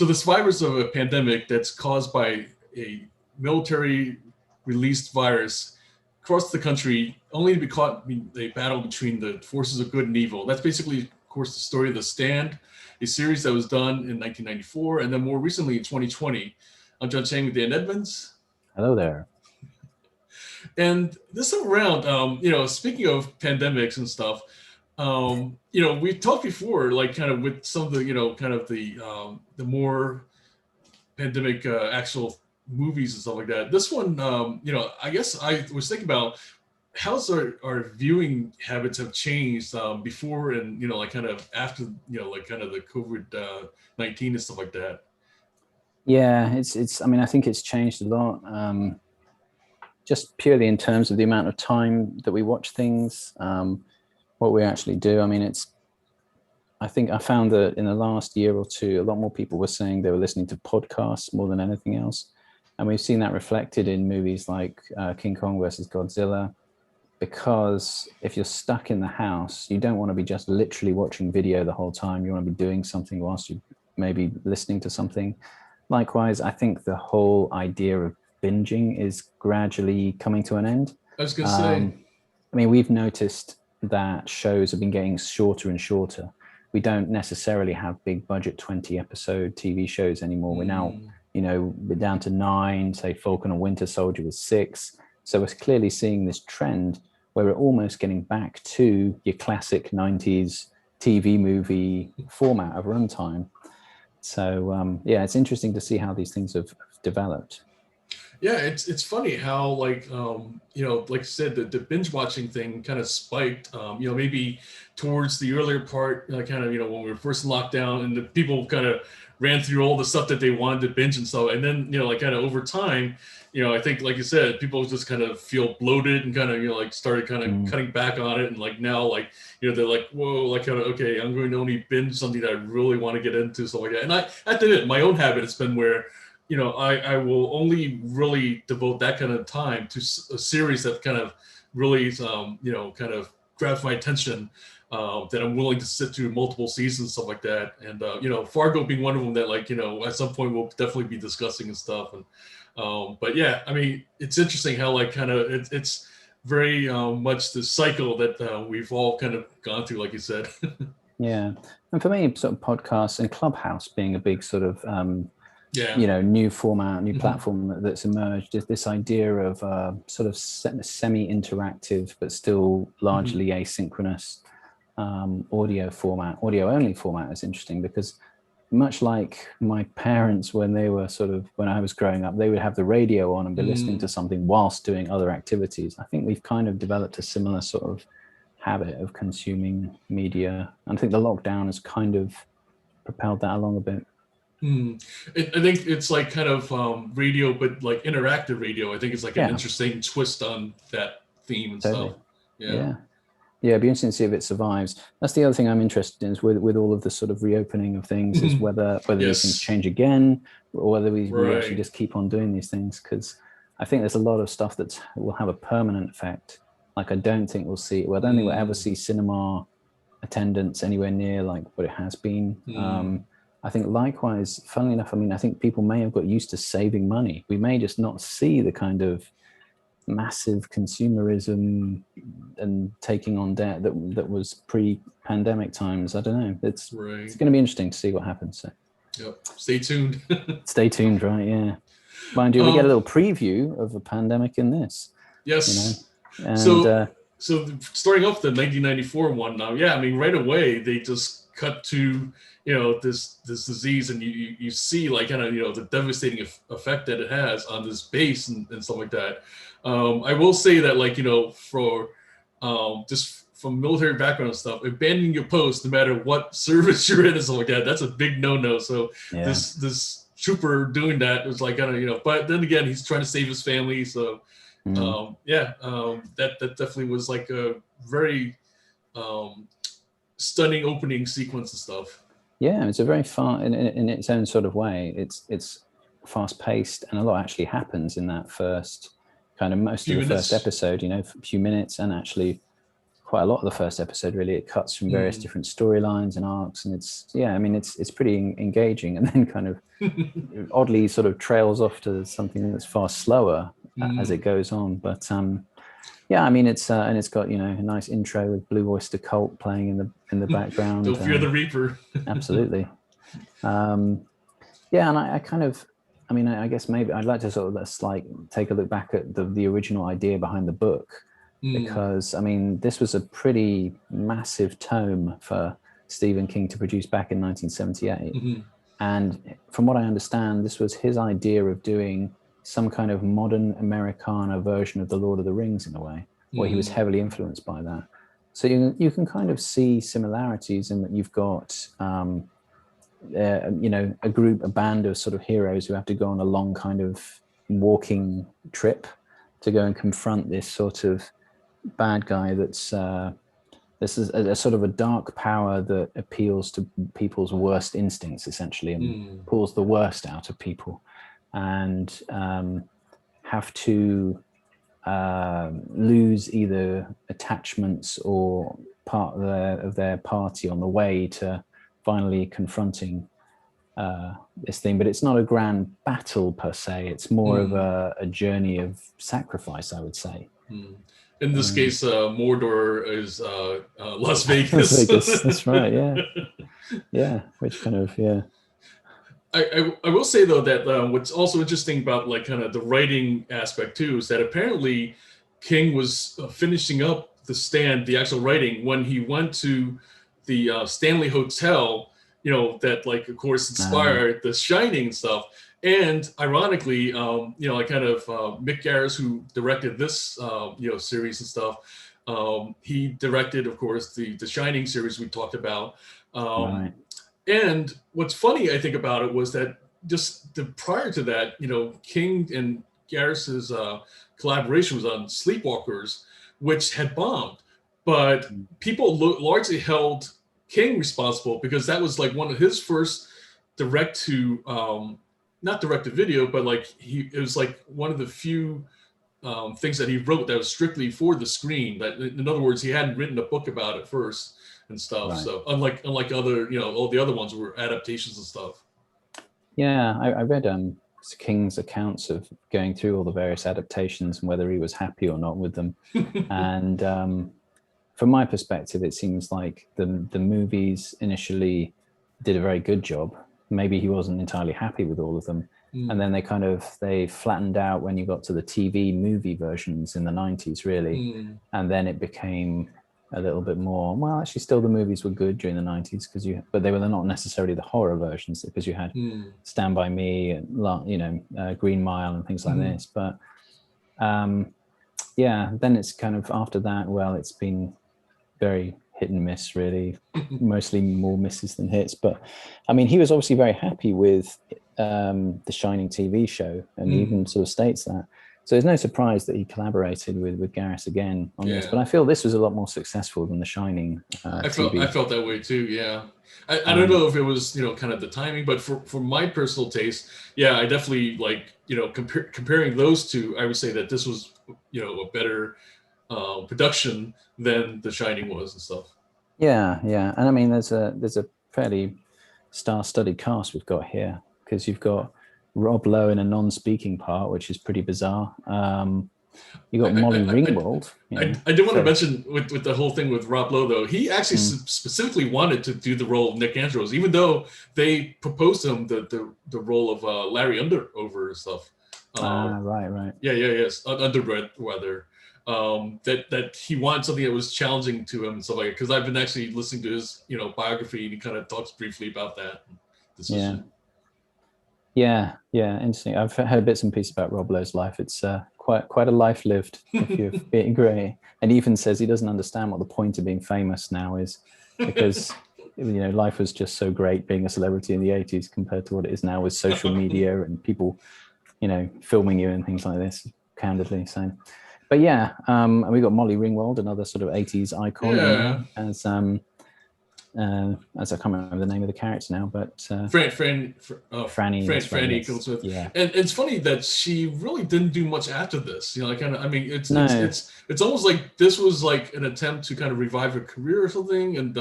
So the survivors of a pandemic that's caused by a military released virus across the country, only to be caught in a battle between the forces of good and evil. That's basically, of course, the story of The Stand, a series that was done in 1994, and then more recently in 2020. I'm John Chang with Dan Edmonds. Hello there. And this time around, speaking of pandemics and stuff, we've talked before, like kind of with some of the, the more pandemic actual movies and stuff like that. This one, I guess I was thinking about how's our viewing habits have changed before and, kind of after, kind of the COVID-19 and stuff like that. Yeah, I think it's changed a lot. Just purely in terms of the amount of time that we watch things, what we actually do. I think I found that in the last year or two, a lot more people were saying they were listening to podcasts more than anything else. And we've seen that reflected in movies like King Kong versus Godzilla, because if you're stuck in the house, you don't want to be just literally watching video the whole time. You want to be doing something whilst you maybe listening to something. Likewise, I think the whole idea of binging is gradually coming to an end. I was going to say. We've noticed that shows have been getting shorter and shorter. We don't necessarily have big budget 20 episode TV shows anymore. We're now, we're down to 9, say Falcon and Winter Soldier was 6. So we're clearly seeing this trend where we're almost getting back to your classic 90s TV movie format of runtime. So it's interesting to see how these things have developed. Yeah, it's funny how like I said, the binge watching thing kind of spiked. Maybe towards the earlier part, when we were first in lockdown, and the people kind of ran through all the stuff that they wanted to binge and stuff, and then kind of over time, I think like you said, people just kind of feel bloated and kind of started kind of cutting back on it, and now they're like, whoa, okay, I'm going to only binge something that I really want to get into, stuff like that. And I have to admit, my own habit has been where I will only really devote that kind of time to a series that kind of really, kind of grabs my attention, that I'm willing to sit through multiple seasons, stuff like that. And, Fargo being one of them that at some point we'll definitely be discussing and stuff. And, but yeah, it's interesting how it's very much the cycle that we've all kind of gone through, like you said. Yeah. And for me, sort of podcasts and Clubhouse being a big sort of, new format, new platform that's emerged, is this idea of sort of semi-interactive but still largely asynchronous audio-only format is interesting, because much like my parents when I was growing up, they would have the radio on and be listening to something whilst doing other activities. I think we've kind of developed a similar sort of habit of consuming media. And I think the lockdown has kind of propelled that along a bit. I think it's like kind of radio, but like interactive radio. I think it's like an interesting twist on that theme and stuff. Yeah, it'd be interesting to see if it survives. That's the other thing I'm interested in, is with all of the sort of reopening of things, is whether these things change again, or whether we actually just keep on doing these things. Because I think there's a lot of stuff that will have a permanent effect. Like I don't think we'll ever see cinema attendance anywhere near like what it has been. I think likewise, funnily enough, I think people may have got used to saving money. We may just not see the kind of massive consumerism and taking on debt that was pre-pandemic times. I don't know. It's going to be interesting to see what happens. So. Yep. Stay tuned. Stay tuned, right? Yeah. Mind you, we get a little preview of a pandemic in this. Yes. And, so starting off the 1994 one now, right away they just cut to this disease, and you see like kind of the devastating effect that it has on this base and stuff like that. I will say that for just from military background and stuff, abandoning your post no matter what service you're in and stuff like that, that's a big no-no. So this trooper doing that was like kind of but then again he's trying to save his family, so that definitely was like a very stunning opening sequence and stuff. Yeah, it's a very in its own sort of way. It's fast paced, and a lot actually happens in that first kind of most of the first episode. A few minutes, and actually quite a lot of the first episode. Really, it cuts from various different storylines and arcs, and it's pretty engaging, and then kind of oddly sort of trails off to something that's far slower as it goes on. But yeah, I mean, it's and it's got, you know, a nice intro with Blue Oyster Cult playing in the background. Don't fear the Reaper. Absolutely. Yeah, and I kind of, I mean, I guess maybe I'd like to sort of take a look back at the original idea behind the book, because I mean, this was a pretty massive tome for Stephen King to produce back in 1978. And from what I understand, this was his idea of doing some kind of modern Americana version of the Lord of the Rings in a way, where he was heavily influenced by that. So you can kind of see similarities in that you've got, you know, a band of sort of heroes who have to go on a long kind of walking trip to go and confront this sort of bad guy that's this is a sort of a dark power that appeals to people's worst instincts, essentially, and pulls the worst out of people, and have to lose either attachments or part of their party on the way to finally confronting this thing. But it's not a grand battle per se. It's more of a journey of sacrifice, I would say. In this case, Mordor is Las Vegas. Las Vegas, that's right, yeah. Yeah, which kind of, yeah. I will say, though, that what's also interesting about like kind of the writing aspect, too, is that apparently King was finishing up The Stand, the actual writing, when he went to the Stanley Hotel, you know, that, like, of course, inspired The Shining and stuff. And ironically, you know, like kind of Mick Garris, who directed this, you know, series and stuff, he directed, of course, the Shining series we talked about. Right. And what's funny, I think, about it was that just prior to that, you know, King and Garris's collaboration was on Sleepwalkers, which had bombed. But people largely held King responsible because that was like one of his first not direct to video, but like it was like one of the few things that he wrote that was strictly for the screen. That, in other words, he hadn't written a book about it first and stuff. Right. So unlike other, you know, all the other ones were adaptations and stuff. Yeah, I read King's accounts of going through all the various adaptations and whether he was happy or not with them. And from my perspective, it seems like the movies initially did a very good job. Maybe he wasn't entirely happy with all of them. And then they flattened out when you got to the TV movie versions in the 90s, really. And then it became a little bit more, well, actually still the movies were good during the 90s but they were not necessarily the horror versions, because you had Stand By Me and, you know, Green Mile and things like this. But yeah, then it's kind of after that, well, it's been very hit and miss, really. Mostly more misses than hits. But I mean, he was obviously very happy with the Shining TV show, and he even sort of states that. So there's no surprise that he collaborated with Garris again on this. But I feel this was a lot more successful than the Shining TV. I felt that way too. Yeah, I don't know if it was, you know, kind of the timing, but for my personal taste, yeah, I definitely, like, you know, comparing those two, I would say that this was, you know, a better production than The Shining was and stuff. Yeah, and I mean, there's a fairly star-studded cast we've got here, because you've got Rob Lowe in a non-speaking part, which is pretty bizarre. You got Molly Ringwald. I did want to mention with the whole thing with Rob Lowe, though, he actually specifically wanted to do the role of Nick Andros, even though they proposed to him the role of Larry Underwood and stuff. Right. Yes, Underwood rather. That he wanted something that was challenging to him and stuff like that. Because I've been actually listening to his, you know, biography, and he kind of talks briefly about that decision. Yeah, interesting. I've heard bits and pieces about Rob Lowe's life. It's quite a life lived, if you're being great. And he even says he doesn't understand what the point of being famous now is, because you know, life was just so great being a celebrity in the 80s compared to what it is now with social media and people, you know, filming you and things like this, candidly saying. But yeah, we got Molly Ringwald, another sort of 80s icon, as as I can't remember the name of the character now, but Frannie Frannie Goldsmith. Yeah, And it's funny that she really didn't do much after this. You know, I mean, No. it's almost like this was like an attempt to kind of revive her career or something. And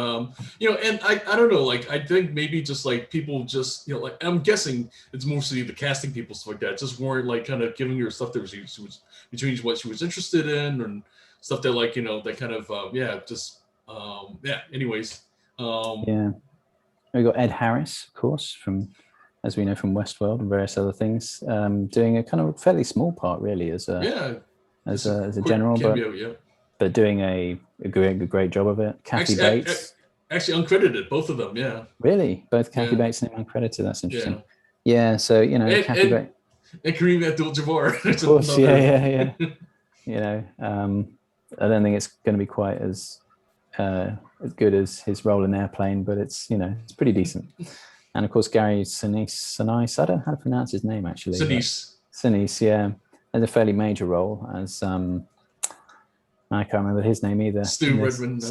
you know, and I don't know, like I think maybe just like people just, you know, like I'm guessing it's mostly the casting people, stuff like that, just weren't like kind of giving her stuff that she was between what she was interested in and stuff that, like, you know, that kind of anyways. We got Ed Harris, of course, from, as we know, from Westworld and various other things, doing a kind of fairly small part, really, as a general, cameo, but doing a great job of it. Kathy Bates, actually uncredited, both of them, yeah. Really, both Kathy Bates and him uncredited. That's interesting. Yeah, so you know, Kathy Bates and Kareem Abdul-Jabbar. Of course, yeah. You know, I don't think it's going to be quite as good as his role in Airplane, but it's, you know, it's pretty decent. And of course, Gary Sinise, I don't know how to pronounce his name actually. Sinise, yeah, has a fairly major role as I can't remember his name either. Stu Redman.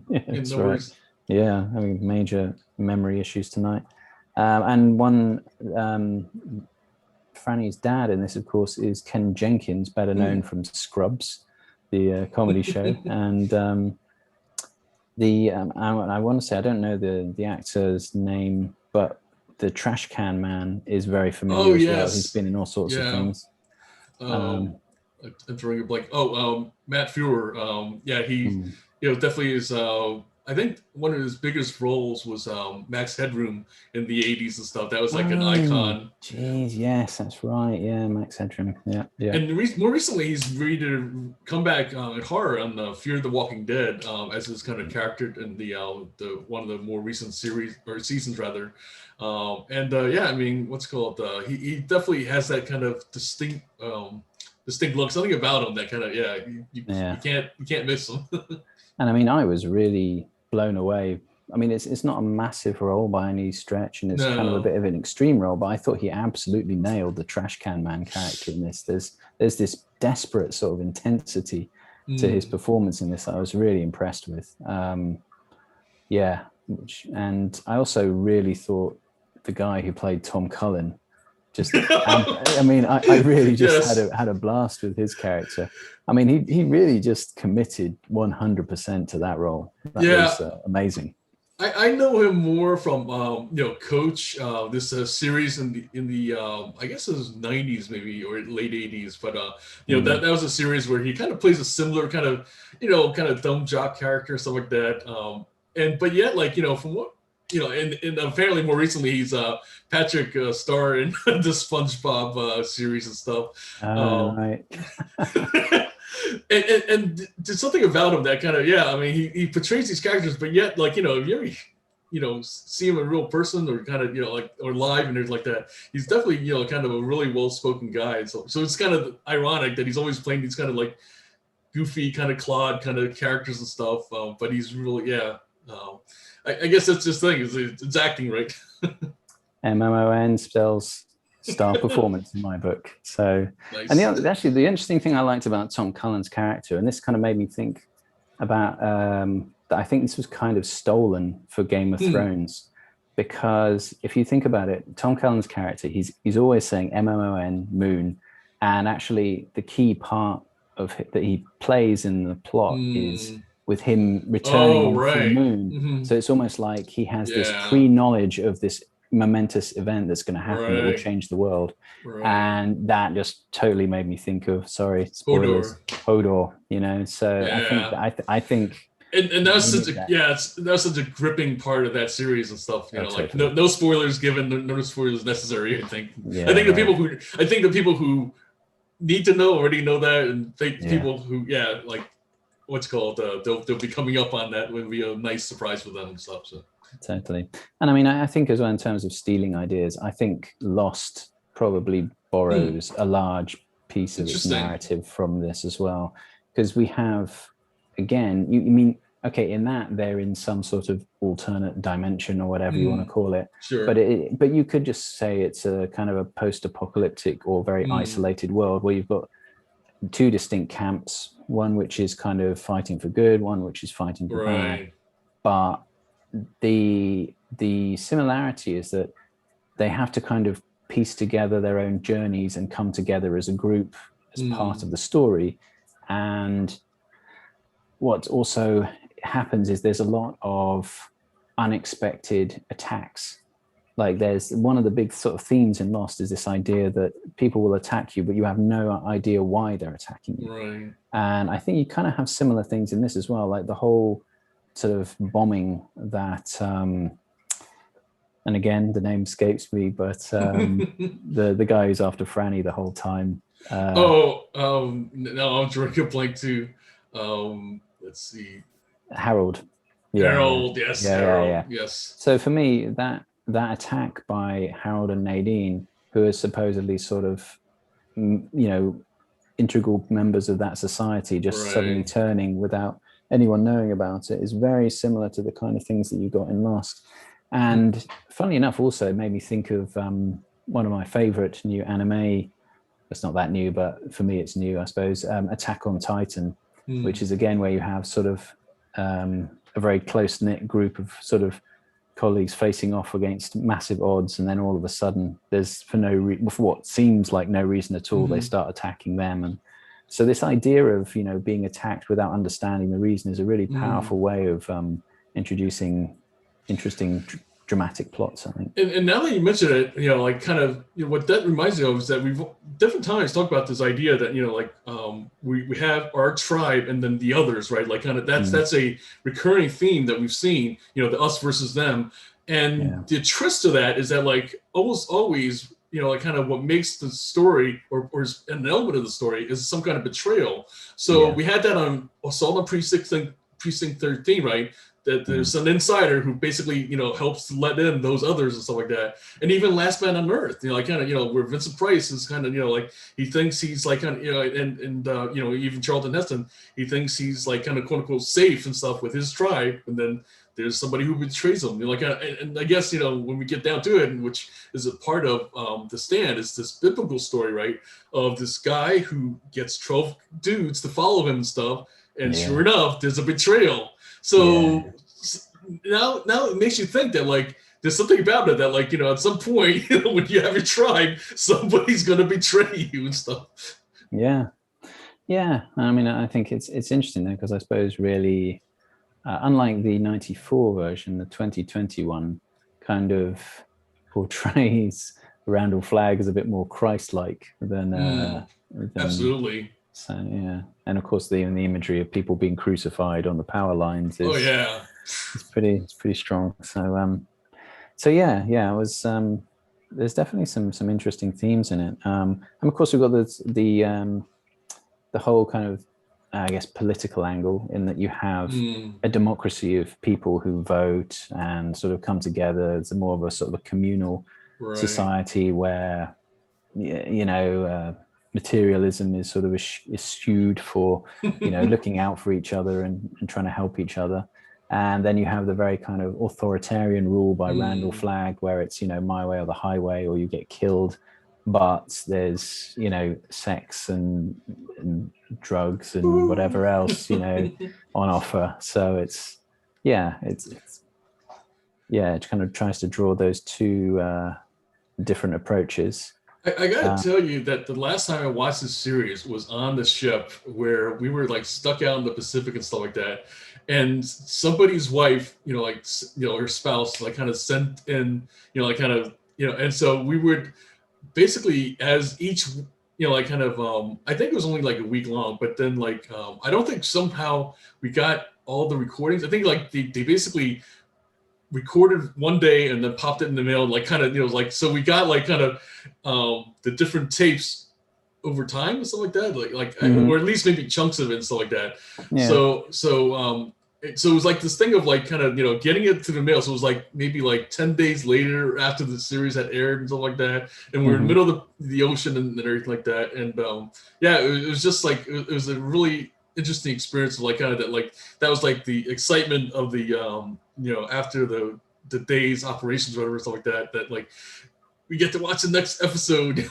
Yeah, that's right. Yeah, having major memory issues tonight. And one Frannie's dad in this, of course, is Ken Jenkins, better known from Scrubs, the comedy show. And I want to say, I don't know the actor's name, but the Trash Can Man is very familiar as well. He's been in all sorts of things. I'm drawing a blank. Matt Frewer. He you know, definitely is. I think one of his biggest roles was Max Headroom in the 80s and stuff. That was like an icon. Jeez, yes, that's right. Yeah, Max Headroom. Yeah. And more recently, he's ready to come back in horror on Fear the Walking Dead as his kind of character in the one of the more recent series or seasons rather. I mean, what's it called? He definitely has that kind of distinct look. Something about him that kind of you can't miss him. And I mean, I was really blown away. I mean, it's not a massive role by any stretch, and it's kind of a bit of an extreme role, but I thought he absolutely nailed the Trash Can Man character in this. There's this desperate sort of intensity to his performance in this that I was really impressed with. And I also really thought the guy who played Tom Cullen, I mean, I really just had a blast with his character. I mean, he really just committed 100% to that role. That was amazing. I know him more from Coach, this series in the I guess it was 90s maybe or late 80s, but that was a series where he kind of plays a similar kind of dumb jock character, stuff like that. But yet, like, from what and apparently more recently he's Patrick Star in the SpongeBob series and stuff. Right. and there's something about him that kind of I mean he portrays these characters, but yet, like, if you ever see him in real person or kind of or live and there's like that, he's definitely kind of a really well-spoken guy. So it's kind of ironic that he's always playing these kind of like goofy kind of Claude kind of characters and stuff, but he's really I guess that's just the thing, is it's acting, right? MMON spells star performance in my book. So, nice. And the interesting thing I liked about Tom Cullen's character, and this kind of made me think about that I think this was kind of stolen for Game of Thrones, because if you think about it, Tom Cullen's character, he's always saying MMON, moon, and actually the key part of it that he plays in the plot is with him returning from the moon. So it's almost like he has this pre-knowledge of this momentous event that's going to happen that will change the world. And that just totally made me think of, sorry, spoilers, Hodor, so I think and that was such a gripping part of that series and stuff. Like no spoilers given, no spoilers necessary. I think the people who need to know already know that, and people who like what's called they'll be coming up on that. Would be a nice surprise for them and stuff. So totally. And I mean, I think as well, in terms of stealing ideas, I think Lost probably borrows a large piece of its narrative from this as well, because we have, again, you mean, okay, in that they're in some sort of alternate dimension or whatever you want to call it. Sure. But you could just say it's a kind of a post-apocalyptic or very isolated world where you've got two distinct camps, one which is kind of fighting for good, one which is fighting for bad. But the similarity is that they have to kind of piece together their own journeys and come together as a group as part of the story. And what also happens is there's a lot of unexpected attacks. Like there's one of the big sort of themes in Lost is this idea that people will attack you, but you have no idea why they're attacking you. Right. And I think you kind of have similar things in this as well, like the whole sort of bombing that, and again, the name escapes me, but the guy who's after Frannie the whole time. No, I'm drawing a blank too. Let's see. Harold. Harold, yes. Yeah, Harold, yes. So for me, that attack by Harold and Nadine, who are supposedly sort of, integral members of that society, just suddenly turning without anyone knowing about it, is very similar to the kind of things that you got in Lost. And funnily enough, also it made me think of one of my favorite new anime. It's not that new, but for me it's new, I suppose. Attack on Titan, which is again where you have sort of a very close-knit group of sort of colleagues facing off against massive odds, and then all of a sudden there's for what seems like no reason at all, they start attacking them. And so this idea of being attacked without understanding the reason is a really powerful way of introducing interesting dramatic plots, I think. And now that you mention it, what that reminds me of is that we've different times talked about this idea that we have our tribe and then the others, right? Like kind of that's a recurring theme that we've seen, the us versus them. And the twist to that is that like almost always, kind of what makes the story or is an element of the story is some kind of betrayal. So we had that on Assault on Precinct 13, right? That there's an insider who basically, helps let in those others and stuff like that. And even Last Man on Earth, where Vincent Price is kind of, like, he thinks he's like, even Charlton Heston, he thinks he's like kind of quote unquote safe and stuff with his tribe. And then there's somebody who betrays him. And I guess, when we get down to it, which is a part of The Stand, is this biblical story, right? Of this guy who gets 12 dudes to follow him and stuff. And sure enough, there's a betrayal. So now it makes you think that like there's something about it that like at some point when you have your tribe, somebody's gonna betray you and stuff. Yeah. I mean, I think it's interesting though, because I suppose really, unlike the '94 version, the 2021 kind of portrays Randall Flagg as a bit more Christ-like than absolutely. So and of course the imagery of people being crucified on the power lines is it's pretty strong. So it was there's definitely some interesting themes in it. And of course we've got the whole kind of I guess political angle in that you have a democracy of people who vote and sort of come together. It's more of a sort of a communal society where materialism is sort of eschewed for looking out for each other and trying to help each other. And then you have the very kind of authoritarian rule by Randall Flagg, where it's my way or the highway or you get killed. But there's sex and drugs and whatever else on offer. So it kind of tries to draw those two different approaches. I gotta tell you that the last time I watched this series was on the ship where we were like stuck out in the Pacific and stuff like that, and somebody's wife, her spouse, like kind of sent in, and so we would basically as each, I think it was only like a week long, but then like I don't think somehow we got all the recordings. I think like they basically recorded one day and then popped it in the mail, like kind of so we got like kind of the different tapes over time and stuff like that, or at least maybe chunks of it and stuff like that. So it was like this thing of like kind of getting it to the mail. So it was like maybe like 10 days later after the series had aired and stuff like that, and we're in the middle of the ocean and everything like that. And it was just like it was a really interesting experience of like kind of that, like that was like the excitement of the after the day's operations or whatever, stuff like that like we get to watch the next episode.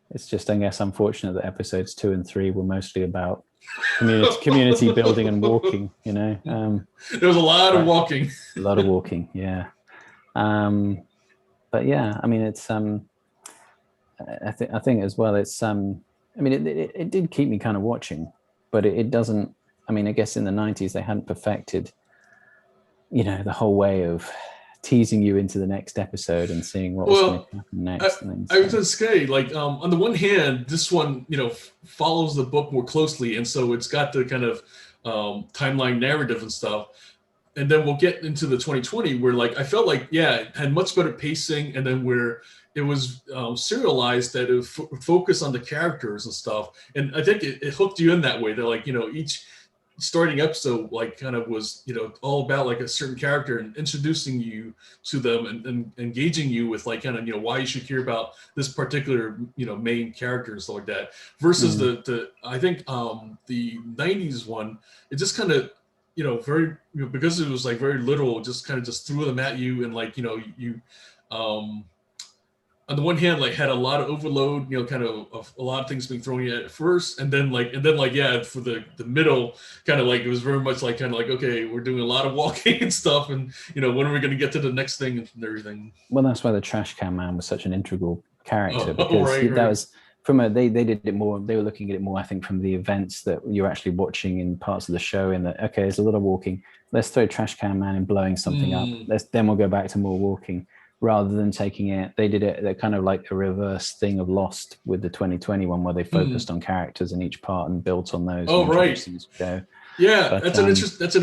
It's just, I guess, unfortunate that episodes 2 and 3 were mostly about community building and walking, you know. There was a lot of walking. A lot of walking, yeah. But yeah, I mean, it's I think as well, it's I mean, it did keep me kind of watching, but it doesn't. I mean, I guess in the 90s they hadn't perfected, you know, the whole way of teasing you into the next episode and seeing what was going to happen next. I was going to say, like, on the one hand, this one, you know, follows the book more closely, and so it's got the kind of timeline narrative and stuff. And then we'll get into the 2020 where, like, I felt like, yeah, it had much better pacing, and then where it was serialized, that it would focus on the characters and stuff. And I think it hooked you in that way. That, like, you know, each starting episode, like, kind of was, you know, all about like a certain character and introducing you to them and engaging you with, like, kind of, you know, why you should care about this particular, you know, main character and stuff like that. Versus the I think the 90s one, it just kind of, you know, very, you know, because it was like very literal, just kind of just threw them at you, and, like, you know, you on the one hand, like, had a lot of overload, you know, kind of a lot of things being thrown at first, and then like yeah, for the middle, kind of like it was very much like kind of like, okay, we're doing a lot of walking and stuff, and, you know, when are we going to get to the next thing and everything. Well, that's why the trash can man was such an integral character, because that was from they did it more. They were looking at it more, I think, from the events that you're actually watching in parts of the show. In that, okay, there's a lot of walking. Let's throw trash can man and blowing something up. Then we'll go back to more walking. Rather than taking it, they did it. They're kind of like a reverse thing of Lost with the 2021, where they focused on characters in each part and built on those. Oh, right. Show. Yeah, but, that's an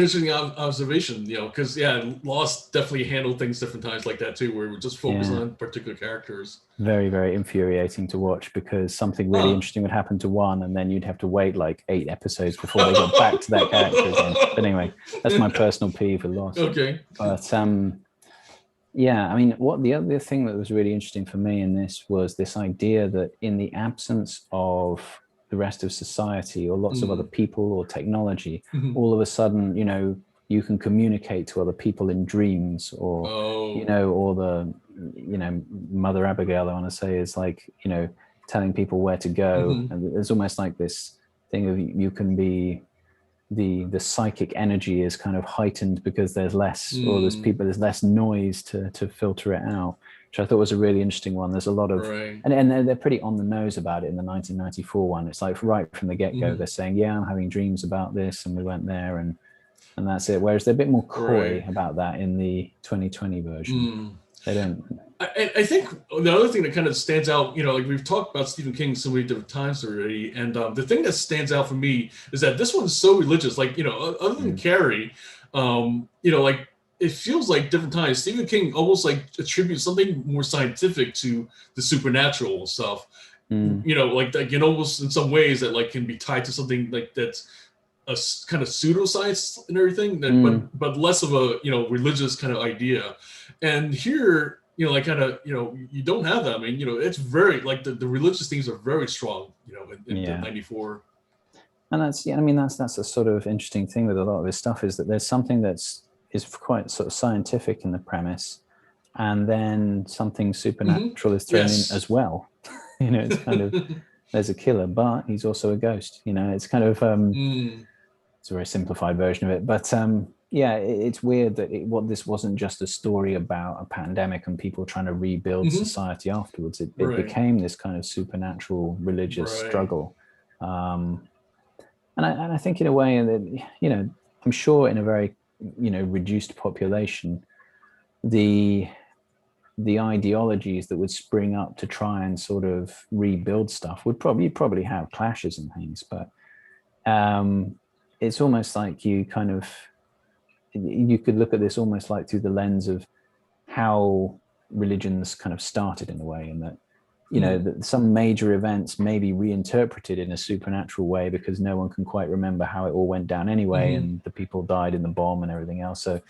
interesting observation. You know, because Lost definitely handled things different times like that too, where we just focus on particular characters. Very, very infuriating to watch, because something really interesting would happen to one, and then you'd have to wait like 8 episodes before they got back to that character again. But anyway, that's my personal peeve with Lost. Okay. But yeah, I mean, what the other thing that was really interesting for me in this was this idea that in the absence of the rest of society or lots of other people or technology, all of a sudden, you know, you can communicate to other people in dreams, or, you know, or the, you know, Mother Abigail, I want to say, is like, you know, telling people where to go. And there's almost like this thing of you can be, the psychic energy is kind of heightened because there's less, or there's less noise to filter it out, which I thought was a really interesting one. There's a lot of, and they're pretty on the nose about it in the 1994 one. It's like right from the get-go, they're saying, yeah, I'm having dreams about this, and we went there, and that's it. Whereas they're a bit more coy about that in the 2020 version. They don't. I think the other thing that kind of stands out, you know, like we've talked about Stephen King so many different times already, and the thing that stands out for me is that this one's so religious. Like, you know, other than Carrie, you know, like it feels like different times Stephen King almost like attributes something more scientific to the supernatural stuff. You know, like in almost in some ways that like can be tied to something like that's a kind of pseudoscience and everything, that, but less of a, you know, religious kind of idea. And here, you know, like kind of, you know, you don't have that. I mean, you know, it's very like the religious themes are very strong, you know, in 94. And that's, I mean, that's a sort of interesting thing with a lot of this stuff, is that there's something is quite sort of scientific in the premise, and then something supernatural is thrown in as well. You know, it's kind of, there's a killer, but he's also a ghost. You know, it's kind of it's a very simplified version of it, but yeah, it's weird that this wasn't just a story about a pandemic and people trying to rebuild society afterwards. It became this kind of supernatural religious struggle, and I think in a way that, you know, I'm sure in a very, you know, reduced population, the ideologies that would spring up to try and sort of rebuild stuff would probably have clashes and things, but it's almost like you could look at this almost like through the lens of how religions kind of started, in a way, and that, you know, that some major events may be reinterpreted in a supernatural way because no one can quite remember how it all went down anyway, and the people died in the bomb and everything else. So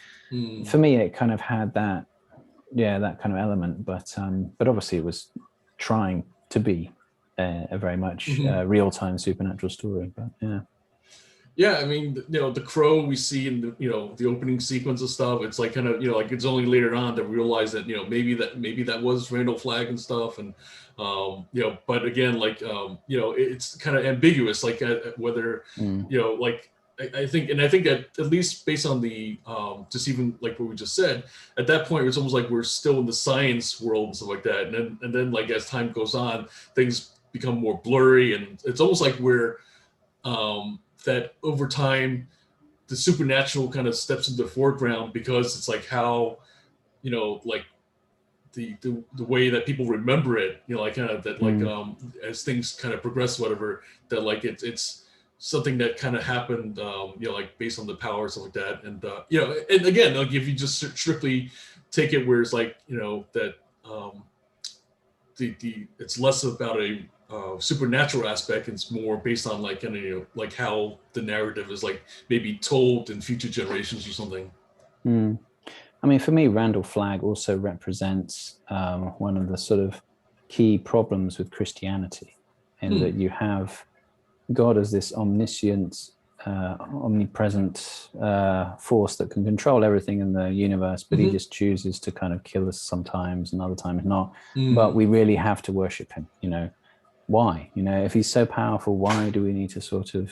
for me, it kind of had that kind of element, but obviously it was trying to be a very much real-time supernatural story. But Yeah, I mean, the crow we see in the opening sequence of stuff. It's like kind of like it's only later on that we realize that maybe that was Randall Flagg and stuff, and but again, like it's kind of ambiguous, like whether like I think that at least based on the just even like what we just said, at that point it's almost like we're still in the science world and stuff like that, and then like as time goes on, things become more blurry, and it's almost like we're that over time the supernatural kind of steps into the foreground because it's like how like the way that people remember it, like kind of that like as things kind of progress, whatever, that like it's something that kind of happened, like based on the power or something like that, and and again, like if you just strictly take it where it's like that the it's less about a supernatural aspect. It's more based on like kind of like how the narrative is like maybe told in future generations or something. I mean, for me, Randall Flagg also represents one of the sort of key problems with Christianity, in that you have God as this omniscient, omnipresent force that can control everything in the universe, but he just chooses to kind of kill us sometimes and other times not. But we really have to worship him, why? If he's so powerful, why do we need to sort of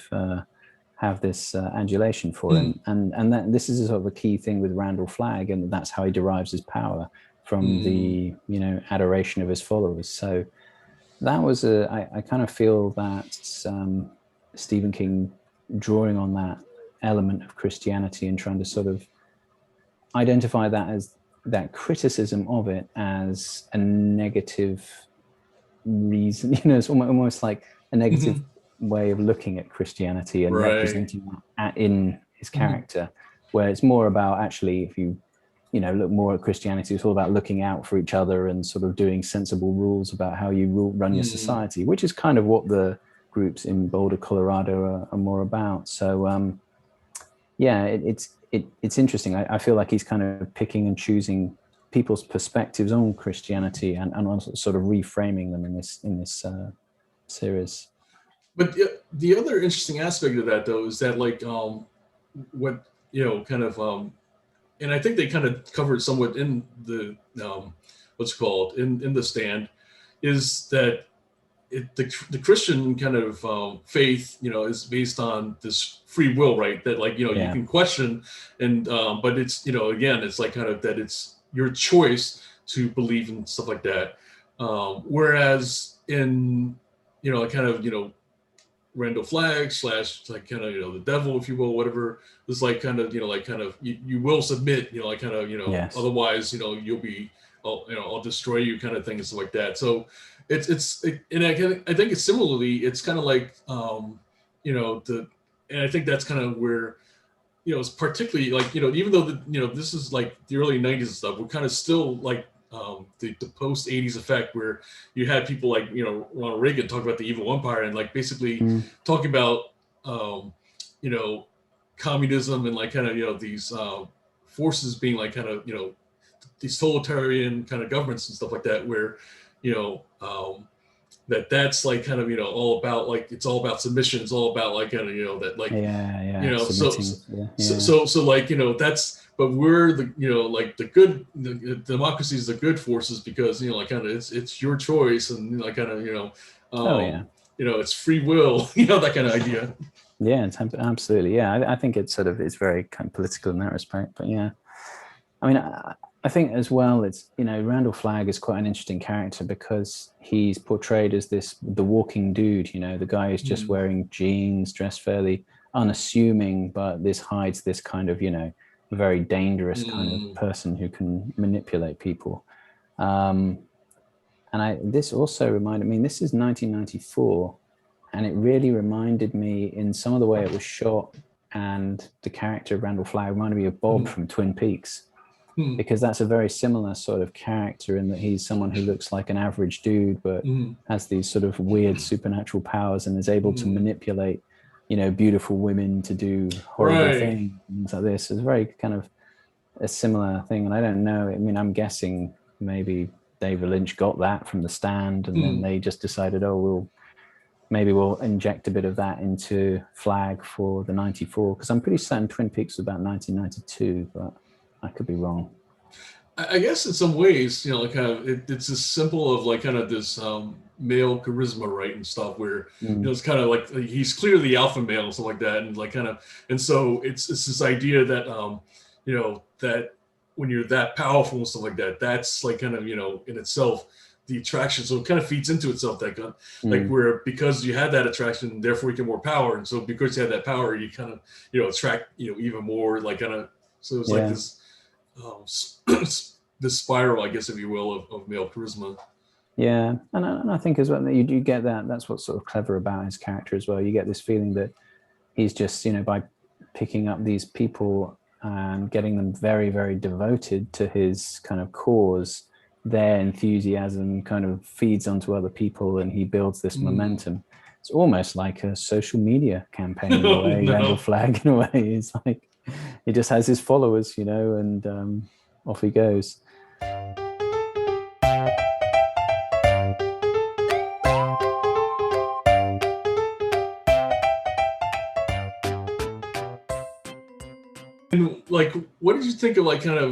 have this adulation for him? And that this is sort of a key thing with Randall Flagg, and that's how he derives his power, from the adoration of his followers. So that was I kind of feel that Stephen King drawing on that element of Christianity and trying to sort of identify that as that criticism of it as a negative reason. It's almost like a negative way of looking at Christianity and representing that in his character, where it's more about, actually, if you look more at Christianity, it's all about looking out for each other and sort of doing sensible rules about how you run your society, which is kind of what the groups in Boulder, Colorado are more about. So it's interesting. I feel like he's kind of picking and choosing people's perspectives on Christianity and also sort of reframing them in this series. But the other interesting aspect of that, though, is that like what kind of and I think they kind of covered somewhat in the what's called in the Stand, is that the Christian kind of faith, is based on this free will, right? That like you can question, and but it's again, it's like kind of that it's your choice to believe in stuff like that. Whereas in kind of Randall Flagg / like kind of the devil, if you will, whatever, is like kind of like kind of you will submit, like kind of otherwise you'll be I'll destroy you kind of thing and stuff like that. So and I think it's similarly, it's kind of like and I think that's kind of where it's particularly like even though this is like the early 90s and stuff, we're kind of still like the post 80s effect, where you had people like Ronald Reagan talk about the evil empire and like basically talking about communism and like kind of these forces being like kind of these totalitarian kind of governments and stuff like that, where that's like kind of all about like it's all about submission, it's all about like kind of that like so like that's, but we're the like the good, the democracy is the good forces, because like kind of it's your choice, and like kind of it's free will, that kind of idea. Yeah, it's absolutely. Yeah, I think it's very kind of political in that respect. But yeah, I mean, I think as well, it's Randall Flagg is quite an interesting character, because he's portrayed as the walking dude, the guy who's just wearing jeans, dressed fairly unassuming, but this hides this kind of very dangerous kind of person who can manipulate people. And this also reminded me, this is 1994, and it really reminded me in some of the way it was shot, and the character of Randall Flagg reminded me of Bob from Twin Peaks, because that's a very similar sort of character, in that he's someone who looks like an average dude, but has these sort of weird supernatural powers and is able to manipulate beautiful women to do horrible things like this. It's very kind of a similar thing. And I don't know, I mean, I'm guessing maybe David Lynch got that from The Stand, and then they just decided, we'll maybe we'll inject a bit of that into Flagg for the 94, because I'm pretty certain Twin Peaks was about 1992, but I could be wrong. I guess in some ways, you know, like kind of it's as simple of like kind of this male charisma, right, and stuff, where you know it's kind of like he's clearly the alpha male and stuff like that, and like kind of, and so it's this idea that you know, that when you're that powerful and stuff like that, that's like kind of, you know, in itself the attraction. So it kind of feeds into itself, that like where because you had that attraction, therefore you get more power, and so because you had that power, you kind of, you know, attract, you know, even more, like kind of, so it's like this. The spiral, I guess, if you will, of male charisma. Yeah, and I think as well that you do get that. That's what's sort of clever about his character as well. You get this feeling that he's just, you know, by picking up these people and getting them very, very devoted to his kind of cause, their enthusiasm kind of feeds onto other people, and he builds this momentum. It's almost like a social media campaign in a way. Randall Flagg, in a way, is like he just has his followers, you know, and off he goes. And like, what did you think of like kind of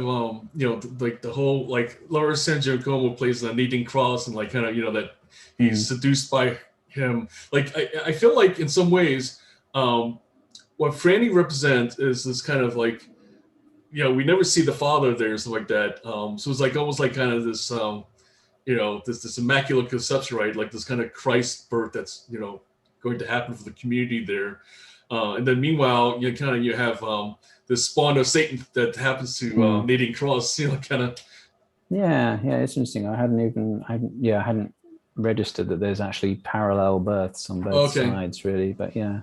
you know, like the whole like Laura San Giacomo plays Nadine Cross, and like kind of, you know, that he's seduced by him. Like I feel like in some ways what Frannie represents is this kind of like, you know, we never see the father there, stuff like that. So it's like almost like kind of this you know, this immaculate conception, right? Like this kind of Christ birth that's, you know, going to happen for the community there. And then meanwhile, you kind of, you have this spawn of Satan that happens to Nadine Cross, you know, kind of. Yeah, it's interesting. I hadn't registered that there's actually parallel births on both sides, really. But yeah.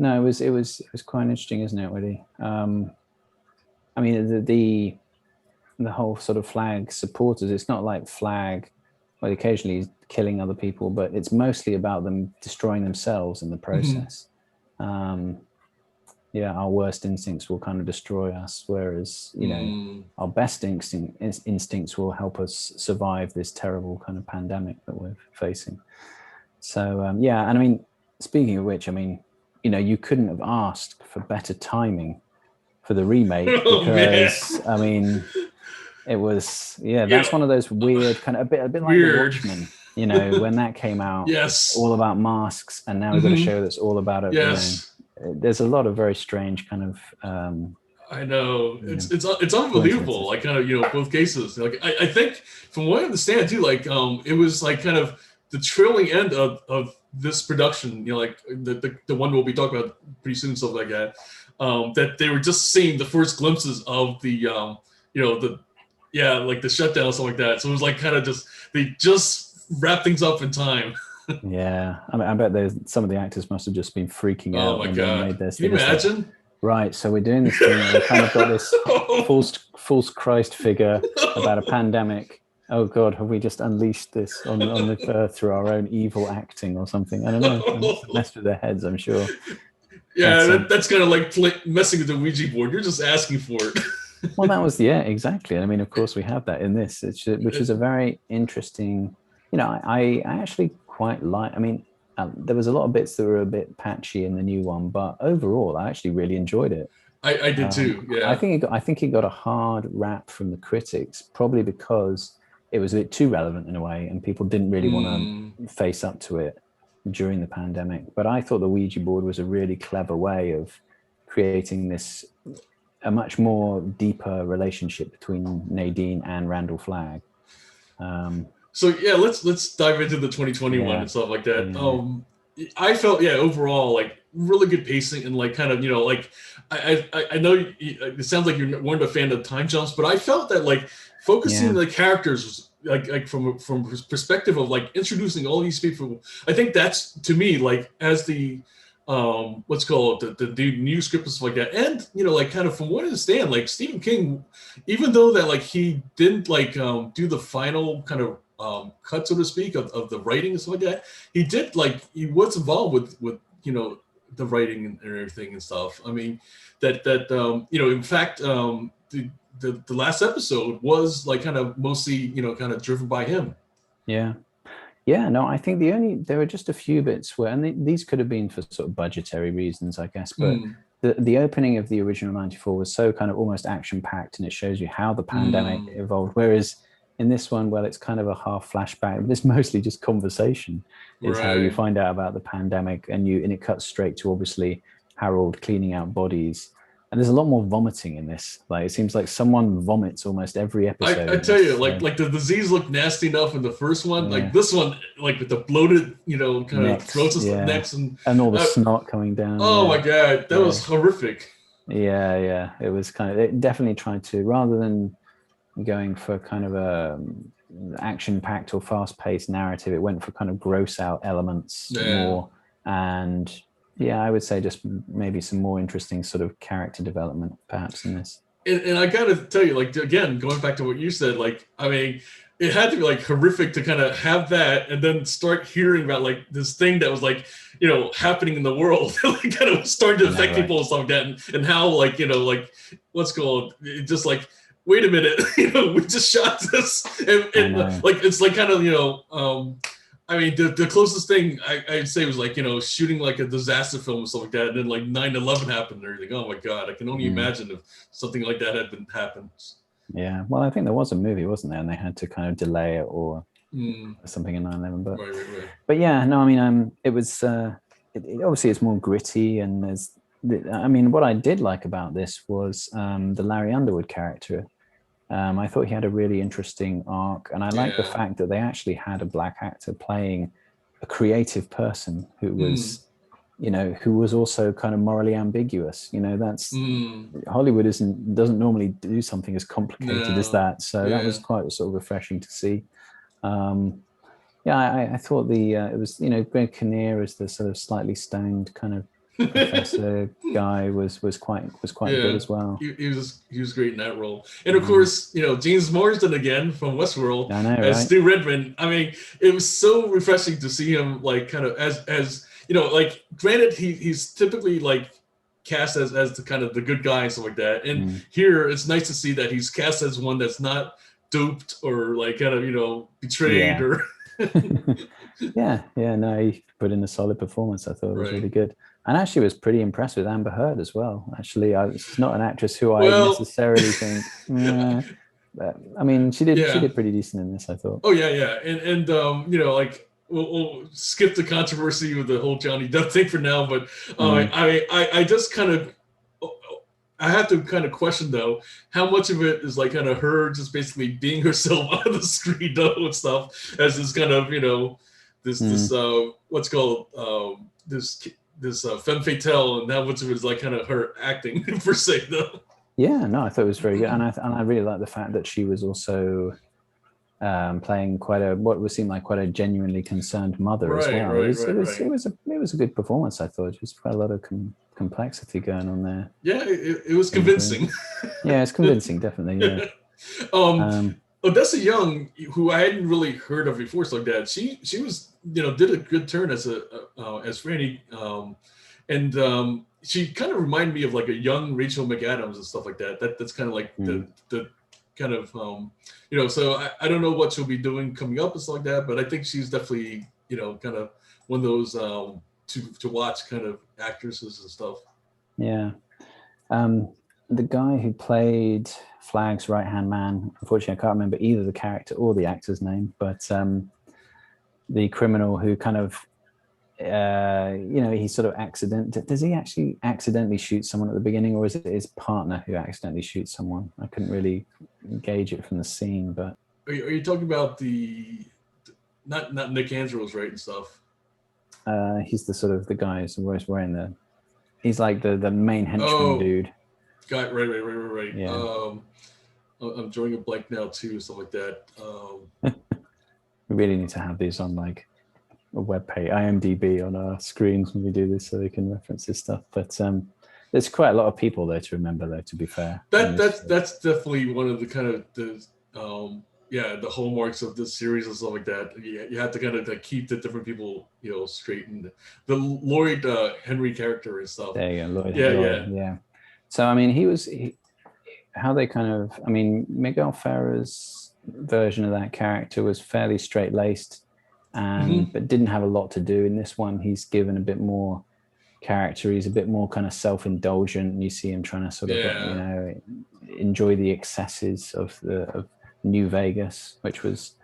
No, it was quite interesting, isn't it? Really. I mean, the whole sort of Flagg supporters. It's not like Flagg, well, occasionally he's killing other people, but it's mostly about them destroying themselves in the process. Our worst instincts will kind of destroy us, whereas, you know, our best instincts will help us survive this terrible kind of pandemic that we're facing. So, and I mean, speaking of which, I mean, you know, you couldn't have asked for better timing for the remake, because, I mean, it was, that's one of those weird kind of, a bit like The Watchmen, you know, when that came out, all about masks, and now we've got a show that's all about it. You know, there's a lot of very strange kind of I know, it's unbelievable, like kind of, you know, both cases. Like I think from what I understand too, like it was like kind of the trailing end of this production, you know, like the one we'll be talking about pretty soon, stuff like that, that they were just seeing the first glimpses of the you know, like the shutdown and stuff like that. So it was like kind of they just wrap things up in time. Yeah, I mean, I bet some of the actors must have just been freaking out. Oh my when God. They made this. Can you imagine? Like, right, so we're doing this thing. We kind of got this false Christ figure about a pandemic. Oh God, have we just unleashed this on the earth through our own evil acting or something? I don't know. Messed with their heads, I'm sure. Yeah, that's kind of like messing with the Ouija board. You're just asking for it. Well, that was, exactly. I mean, of course we have that in this, which is a very interesting, you know, I actually quite like, I mean, there was a lot of bits that were a bit patchy in the new one, but overall I actually really enjoyed it. I did too. Yeah. I think it got a hard rap from the critics, probably because it was a bit too relevant in a way, and people didn't really want to face up to it during the pandemic. But I thought the Ouija board was a really clever way of creating a much more deeper relationship between Nadine and Randall Flagg. So let's dive into the 2021 and stuff like that. I felt overall like really good pacing, and like kind of, you know, like I know it sounds like you weren't a fan of time jumps, but I felt that like focusing the characters was like from perspective of like introducing all these people. I think that's, to me, like as the let's call it the new script and stuff like that. And, you know, like kind of from what I understand, like Stephen King, even though that like he didn't like do the final kind of cut, so to speak, of the writing and stuff like that, he was involved with you know, the writing and everything and stuff. I mean, that you know, in fact, the last episode was like kind of mostly, you know, kind of driven by him. Yeah, no, I think there were just a few bits where, and these could have been for sort of budgetary reasons, I guess, but the opening of the original 94 was so kind of almost action packed, and it shows you how the pandemic evolved. Whereas in this one, well, it's kind of a half flashback, but it's mostly just conversation is how you find out about the pandemic, and it cuts straight to obviously Harold cleaning out bodies. And there's a lot more vomiting in this. Like, it seems like someone vomits almost every episode. I tell you, like the disease looked nasty enough in the first one. Like this one, like with the bloated, kind of throats and necks and all the snot coming down. Oh my God, that was horrific. Yeah. It was it definitely tried to, rather than going for kind of a action-packed or fast-paced narrative, it went for kind of gross-out elements more. And yeah, I would say just maybe some more interesting sort of character development perhaps in this. And I gotta tell you, like, again, going back to what you said, like, I mean, it had to be like horrific to kind of have that and then start hearing about like this thing that was like, happening in the world, like kind of starting to affect people and stuff like that, and how like, like what's called, it just like, wait a minute, we just shot this, and like it's like kind of I mean, the closest thing I'd say was like, shooting like a disaster film or something like that. And then like 9/11 happened and everything. Oh my God, I can only imagine if something like that had happened. Yeah. Well, I think there was a movie, wasn't there? And they had to kind of delay it or something in 9/11. But, but yeah, no, I mean, it was, obviously it's more gritty. And what I did like about this was the Larry Underwood character. I thought he had a really interesting arc, and I like the fact that they actually had a black actor playing a creative person who was, who was also kind of morally ambiguous. That's Hollywood doesn't normally do something as complicated as that. So that was quite sort of refreshing to see. I thought it was, Greg Kinnear as the sort of slightly stoned kind of professor guy was quite good as well. He was great in that role, and of course, James Marsden again from Westworld as Stu Redman. I mean, it was so refreshing to see him like kind of as like, granted he's typically like cast as the kind of the good guy and stuff like that, and here it's nice to see that he's cast as one that's not duped or like kind of betrayed or no, he put in a solid performance. I thought it was really good. And actually was pretty impressed with Amber Heard as well. Actually, she's not an actress who I necessarily think. But, I mean, she did pretty decent in this, I thought. Oh yeah, and like we'll skip the controversy with the whole Johnny Depp thing for now. But I just kind of I have to kind of question though how much of it is like kind of her just basically being herself on the screen though and stuff as this kind of this what's called this femme fatale, and how much of it is like kind of her acting per se though. Yeah, no, I thought it was very good, and I really like the fact that she was also playing what would seem like quite a genuinely concerned mother as well. It was a good performance. I thought it was quite a lot of complexity going on there. Yeah, it was convincing. Yeah, it's convincing, definitely. Yeah. Odessa Young, who I hadn't really heard of before, so like that, she was did a good turn as Frannie, and she kind of reminded me of like a young Rachel McAdams and stuff like that. That's kind of like the kind of So I don't know what she'll be doing coming up and stuff like that, but I think she's definitely kind of one of those to watch kind of actresses and stuff. Yeah. The guy who played Flagg's right-hand man, unfortunately I can't remember either the character or the actor's name, but the criminal who kind of he sort of does he actually accidentally shoot someone at the beginning, or is it his partner who accidentally shoots someone? I couldn't really gauge it from the scene. But are you talking about the not Nick Andros, right, and stuff? He's the sort of the guy who's always wearing he's like the main henchman dude. Guy, right. Yeah. I'm drawing a blank now too, stuff like that. We really need to have these on like a web page, IMDb on our screens when we do this, so they can reference this stuff. But there's quite a lot of people there to remember, though. To be fair, that's definitely one of the kind of the hallmarks of this series and stuff like that. You have to kind of like keep the different people straight, and the Lloyd Henry character and stuff. There you go, Lloyd. Yeah. So I mean, Miguel Ferrer's version of that character was fairly straight-laced. but didn't have a lot to do. In this one, he's given a bit more character. He's a bit more kind of self-indulgent, and you see him trying to sort of enjoy the excesses of New Vegas, which was.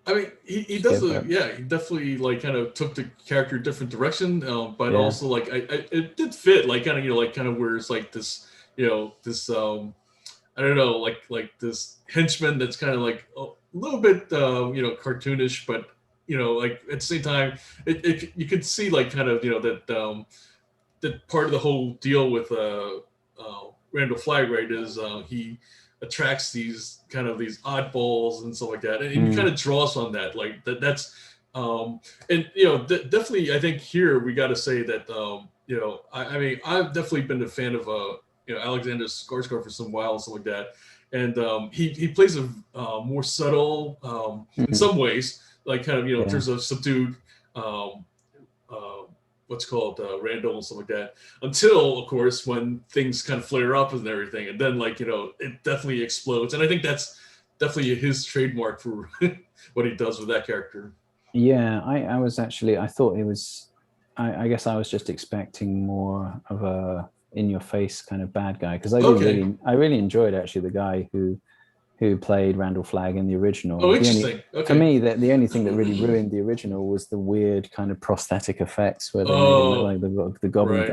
I mean, he does he definitely like kind of took the character a different direction, but also like it did fit, like kind of like kind of where it's like this this I don't know, like this henchman that's kind of like a little bit cartoonish, but like at the same time you could see like kind of that part of the whole deal with Randall Flagg, right, is he attracts these oddballs and stuff like that, and he kind of draws on that, like that's and definitely I think here we got to say that I mean I've definitely been a fan of Alexander Skarsgård for some while and stuff like that, and he plays a more subtle in some ways, like kind of in terms of subdued what's called Randall and stuff like that, until of course when things kind of flare up and everything, and then like it definitely explodes, and I think that's definitely his trademark for what he does with that character. Yeah, I was actually, I thought it was, I guess I was just expecting more of a in-your-face kind of bad guy, because I really enjoyed actually the guy who played Randall Flagg in the original. Oh, interesting. For me, the only thing that really ruined the original was the weird kind of prosthetic effects where they made it look like the goblin. Right.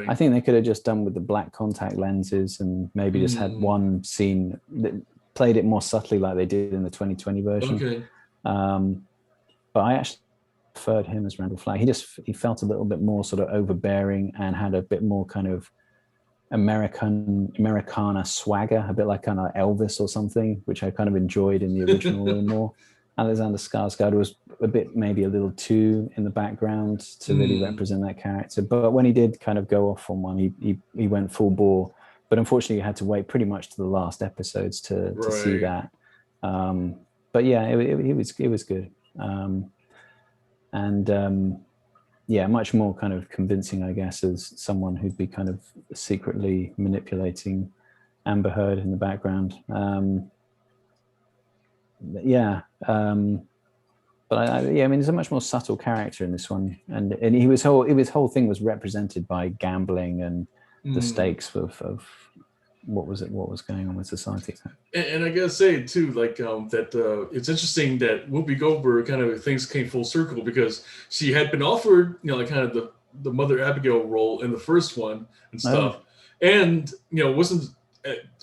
I think they could have just done with the black contact lenses and maybe just had one scene that played it more subtly like they did in the 2020 version. Okay. But I actually preferred him as Randall Flagg. He felt a little bit more sort of overbearing and had a bit more kind of Americana swagger, a bit like kind of Elvis or something, which I kind of enjoyed in the original a little more. Alexander Skarsgård was a bit, maybe a little too in the background to really represent that character. But when he did kind of go off on one, he went full bore. But unfortunately, you had to wait pretty much to the last episodes to see that. But yeah, it was good. Much more kind of convincing, I guess, as someone who'd be kind of secretly manipulating Amber Heard in the background. But I mean, there's a much more subtle character in this one, and his whole thing was represented by gambling and the stakes of what was going on with society. And I gotta say too, like that it's interesting that Whoopi Goldberg kind of things came full circle, because she had been offered like kind of the Mother Abigail role in the first one and stuff, and wasn't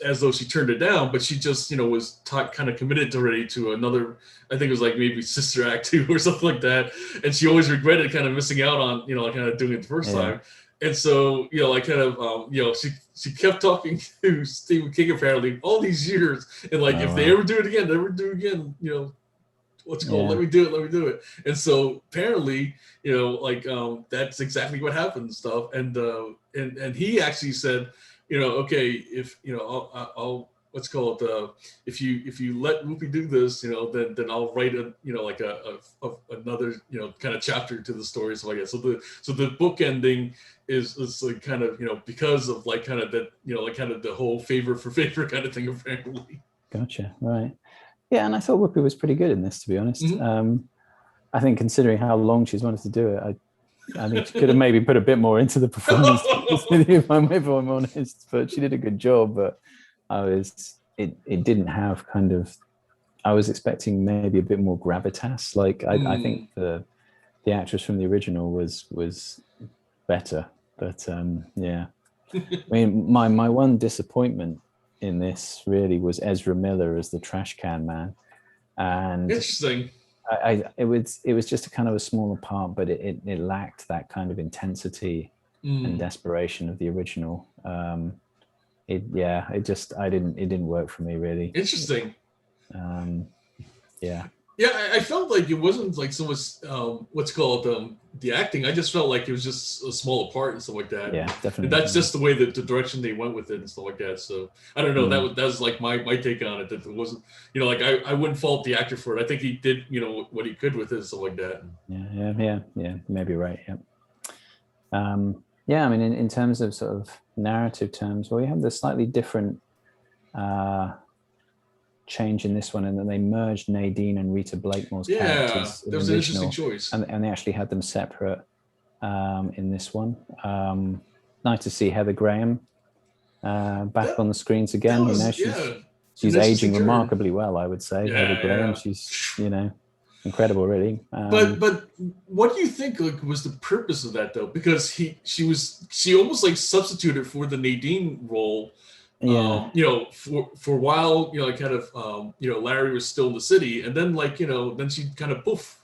as though she turned it down, but she just was kind of committed already to another, I think it was like maybe Sister Act 2 or something like that, and she always regretted kind of missing out on like kind of doing it the first time. And so, like kind of, she kept talking to Stephen King apparently all these years, and like if they ever do it again, let me do it. And so apparently, that's exactly what happened and stuff. And he actually said, okay, if I'll if you let Whoopi do this, then I'll write another kind of chapter to the story. So I guess so the book ending is like kind of because of like kind of that like kind of the whole favor for favor kind of thing apparently. Gotcha. Right. Yeah, and I thought Whoopi was pretty good in this, to be honest. I think considering how long she's wanted to do it, I think she could have maybe put a bit more into the performance, if I'm honest. But she did a good job. But it didn't have kind of. I was expecting maybe a bit more gravitas. Like I think the actress from the original was better. But I mean, my one disappointment in this really was Ezra Miller as the trash can man, and interesting. It was just a kind of a smaller part, but it lacked that kind of intensity and desperation of the original. It didn't work for me really. Interesting. Yeah, I felt like it wasn't like so much the acting. I just felt like it was just a smaller part and stuff like that. Yeah, definitely. And that's just the way that the direction they went with it and stuff like that. So I don't know. That was like my take on it. That it wasn't, like I wouldn't fault the actor for it. I think he did, what he could with it and stuff like that. Yeah. Maybe right. Yeah. I mean, in terms of sort of narrative terms, well, we have the slightly different change in this one, and then they merged Nadine and Rita Blakemore's characters in that was the an original, interesting choice. and they actually had them separate in this one. Nice to see Heather Graham back on the screens again. She's aging remarkably well, I would say. Heather Graham, she's incredible, really. But what do you think was the purpose of that, though? Because she almost like substituted for the Nadine role. For a while, kind of, Larry was still in the city, and then then she kind of poof,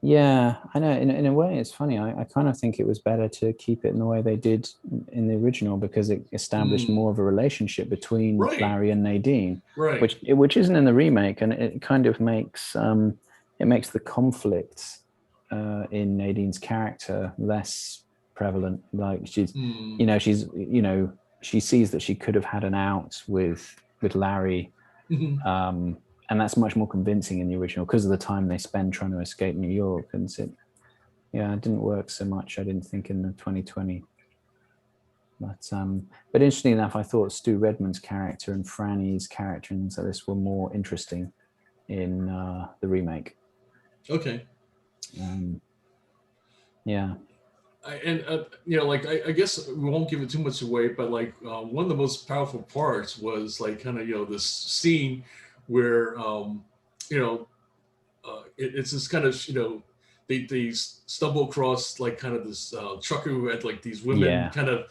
Yeah, I know. In a way, it's funny. I kind of think it was better to keep it in the way they did in the original, because it established more of a relationship between Larry and Nadine, which isn't in the remake, and it kind of makes the conflict in Nadine's character less prevalent. Like she sees that she could have had an out with Larry. And that's much more convincing in the original because of the time they spend trying to escape New York. And it didn't work so much, I didn't think, in the 2020. But interestingly enough, I thought Stu Redman's character and Frannie's character in this were more interesting in the remake. Okay. Yeah. I guess we won't give it too much away, but one of the most powerful parts was this scene where it's this kind of they stumble across this trucker who had these women kind of